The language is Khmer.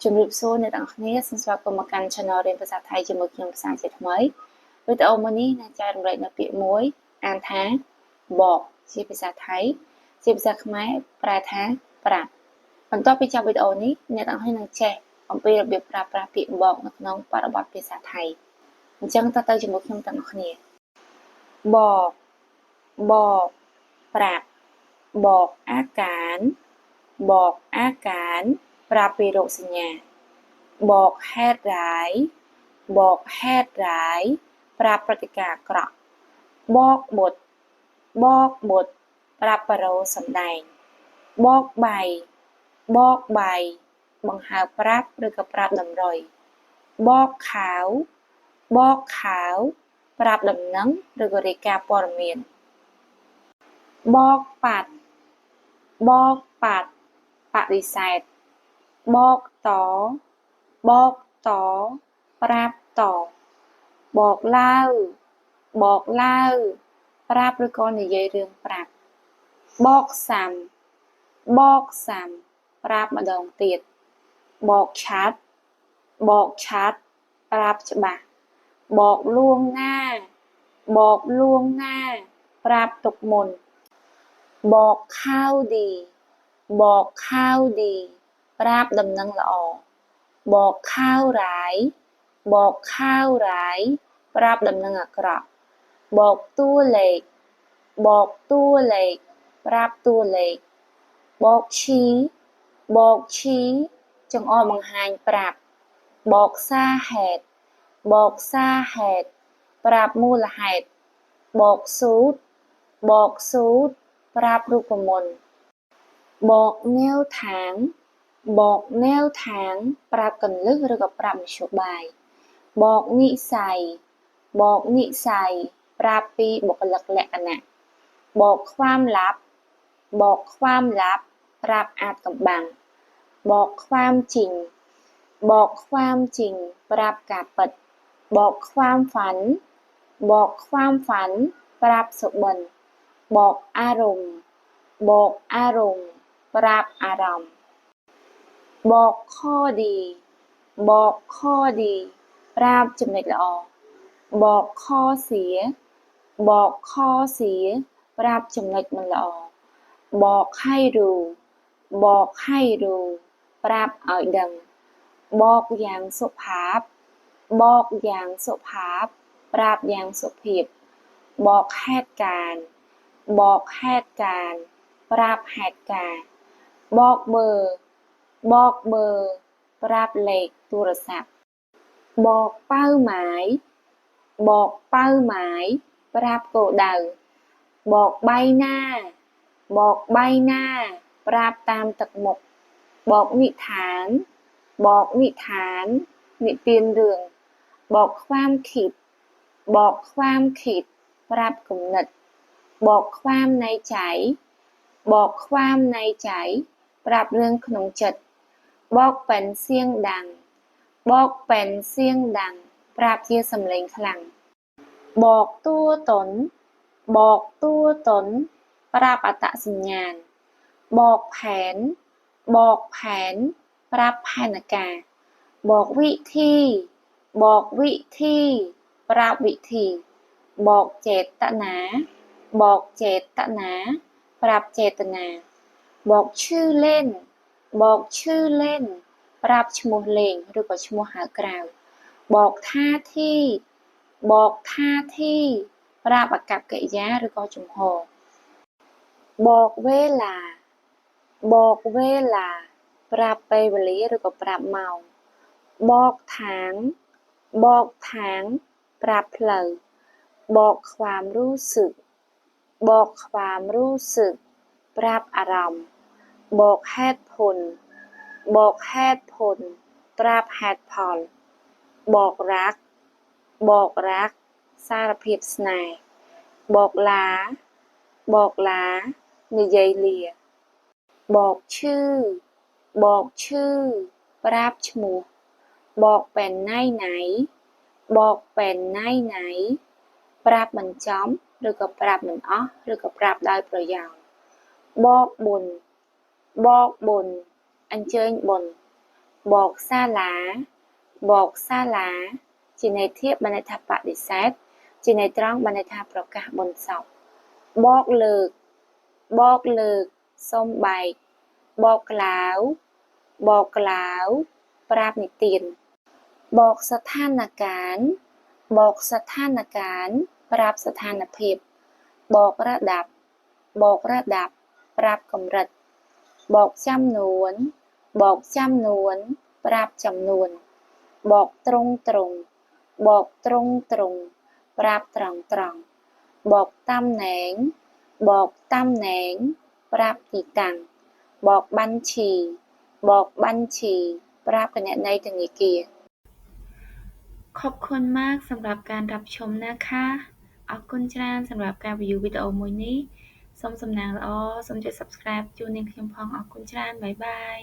ជំរាបសួរអ្នកទាំងអស់គ្នាសូមស្វាគមន៍មកកាន់ Channel រៀនភាសាថៃជាមួយខ្ញុំភាសាជាថ្មីវីដេអូមួយនេះនឹងចែករំលែកនៅពាក្យមួយអានថាបកជាភាសាថៃជាភាសាខ្មែរប្រែថាប្រាប់បន្ទាប់ពីចាប់វីដេអូនេះអ្នកទាំងអស់គ្នានឹងចេះអំពីរបៀបប្រើប្រាស់ពាក្យបកនៅក្នុងបរិបទភាសាថៃអញ្ចឹងតទៅជាមួយខ្ញុំទាំងអស់គ្នាបកប្រាប់បកអាការបកអាការប្រាប់ពីរោគសញ្ញាបកហេតុរាយបកហេតុរាយប្រាប់ព្រឹត្តិការណ៍អាក្រក់បកបុត្រប្រាប់បរោសម្ដែងបកបាយបង្ហើបប្រាប់ឬក៏ប្រាប់តម្រុយបកខៅប្រាប់ដំណឹងឬក៏រាយការណ៍ព័ត៌មានបកប៉ាត់បដិសេធបកតប្រាប់តបកឡាវប្រាប់ឬក៏និយាយរឿងប្រាប់បកសាំប្រាប់ម្ដងទៀតបកឆាត់ប្រាប់ច្បាស់បកលួងណាប្រាប់ទុកមុនបកខាវឌីប្រាប់ដំណឹងល្អបកខាវរាយប្រាប់ដំណឹងអាក្រក់បកតួលេខប្រាប់តួលេខបកឈីចង្អុលបង្ហាញប្រាប់បកសាហេតុប្រាប់មូលហេតុបកសូត្រប្រាប់រូបមន្តបកនាវឋានប្រាប់កលឹះឬក៏ប្រាប់មធ្យោបាយបកនិស្ស័យប្រាប់ពីបុគ្គលិកលក្ខណៈបកខ្វាមឡាប់ប្រាប់អាចកំបាំងបកខ្វាមជីងប្រាប់ការពិតបកខ្វាមហ្វាន់ប្រាប់សុបិនបកអារម្មណ៍ប្រាប់អារម្មណ៍បកខឌីប្រាប់ចំណុចល្អបកខសៀប្រាប់ចំណុចមិនល្អបកហៃរូប្រាប់ឲ្យដឹងបកយ៉ាងសុภาพប្រាប់យ៉ាងសុភាពបកហេតុការណ៍ប្រាប់ហេតុការណ៍បកបឺប្រាប់លេខទូរស័ព្ទបកប៉ៅម៉ាយប្រាប់គោលដៅបកបៃណាប្រាប់តាមទឹកមុខបកនិឋាននិទានរឿងបកខ្វាមខិតប្រាប់គំនិតបកខ្វាមនៃចៃប្រាប់រឿងក្នុងចិត្តបកប៉ិនសៀងដាំងប្រាប់ជាសំឡេងខ្លាំងបកតួតនប្រាប់អត្តសញ្ញាណបកផែនប្រាប់ផែនការបកវិធីប្រាប់វិធីបកចេតនាប្រាប់ចេតនាបកឈឺលេនប្រាប់ឈ្មោះលេងឬក៏ឈ្មោះហៅក្រៅបកថាធីប្រាប់អាកប្បកិរិយាឬក៏ជំហរបកវេលាប្រាប់ពេលវេលាឬក៏ប្រាប់ម៉ោងបកថាងប្រាប់ផ្លូវបកខ្វាមรู้สึกប្រាប់អារម្មណ៍បកហេតុผลប្រាប់ហេតុផលបកรักសារភាពស្នេហ៍បកឡានិយាយលាបកឈឺប្រាប់ឈ្មោះបកពេនណៃប្រាប់បញ្ចំឬក៏ប្រាប់មិនអស់ឬក៏ប្រាប់ដោយប្រយោលបកបុណ្យអញ្ជើញបុណ្យ បកសាឡាជាន័យធៀបបានន័យថាបដិសេធជាន័យត្រង់បានន័យថាប្រកាសបុណ្យសពបកលើកសុំបែកបកក្លាវប្រាប់និទានបកស្ថានកាលប្រាប់ស្ថានភាពបករដាប់ប្រាប់កម្រិតបកចំនួនប្រាប់ចំនួនបកត្រង់ប្រាប់ត្រង់បកតំណែងប្រាប់ទីតាំងបកបញ្ជីប្រាប់គណនីធនាគារขอบคุณมากสำหรับการรับชมนะคะขอบคุณច្រើនសម្រាប់ការ view វីដេអូមួយនេះសូមសំណាងល្អសូមចុច subscribe ជួយនាងខ្ញុំផងអរគុណច្រើនបាយបាយ